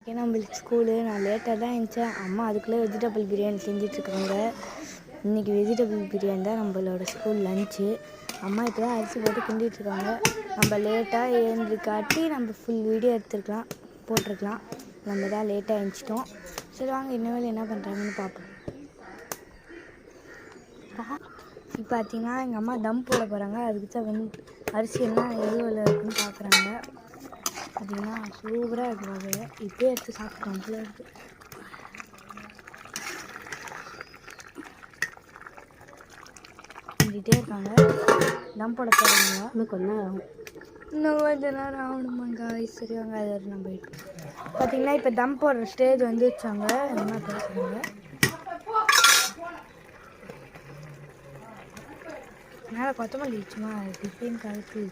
ஏன்னா நம்மளுக்கு ஸ்கூலு நான் லேட்டாக தான் இருந்துச்சேன். அம்மா அதுக்குள்ளே வெஜிடபிள் பிரியாணி செஞ்சிட்ருக்காங்க. இன்றைக்கி வெஜிடபிள் பிரியாணி தான் நம்மளோட ஸ்கூல் லஞ்சு. அம்மா இப்போ தான் அரிசி போட்டு கிண்டிகிட்ருக்காங்க. நம்ம லேட்டாக எழுந்திருக்காட்டி நம்ம ஃபுல் வீடியோ போட்டிருக்கலாம். நம்ம தான் லேட்டாக எழுந்திச்சிட்டோம். சரி வாங்க இனிமேல் என்ன பண்ணுறாங்கன்னு பார்ப்போம். இப்போ பார்த்தீங்கன்னா எங்கள் அம்மா தம் போட போகிறாங்க. அதுக்கு தான் அரிசி எல்லாம் எவ்வளோ இருக்குன்னு பார்க்குறாங்க. பார்த்தீங்கன்னா சூப்பராக இருக்கிறாங்க. இப்போயே எடுத்து சாப்பிட்டோம் போல இருக்குது. கிண்டிகிட்டே இருக்காங்க. தம் போட போகிறாங்க. இன்னும் கொஞ்ச நேரம் ஆகணுமாங்க. சரி வாங்க அது நம்ம பார்த்தீங்கன்னா இப்போ தம் போடுற ஸ்டேஜ் வந்துருச்சாங்க. என்ன பேசுகிறாங்க மேலே கொத்தமல்லி சும்மா டிசைன் கலக்கு.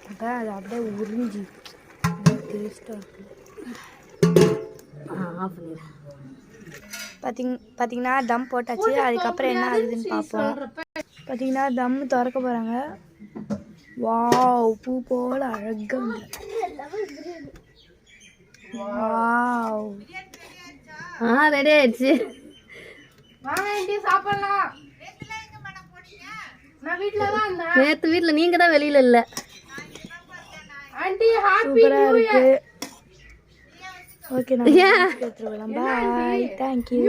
அப்போ அது அப்படியே உறிஞ்சி டேஸ்ட்டாக இருக்குது. ஆஃப் பண்ணிடுறேன். பார்த்தீங்கன்னா தம் போட்டாச்சு. அதுக்கப்புறம் என்ன ஆகுதுன்னு பார்ப்போம். பார்த்தீங்கன்னா தம் திறக்க போகிறாங்க. வாவ் பூ போல் அழகாக வந்து வாவ் ரெடி ஆயிடுச்சு. சாப்பிடலாம். நேற்று வீட்டில் நீங்கள் தான் வெளியில் இல்லை. சூப்பராக இருக்கு. ஓகே நான் பாய் தேங்க்யூ.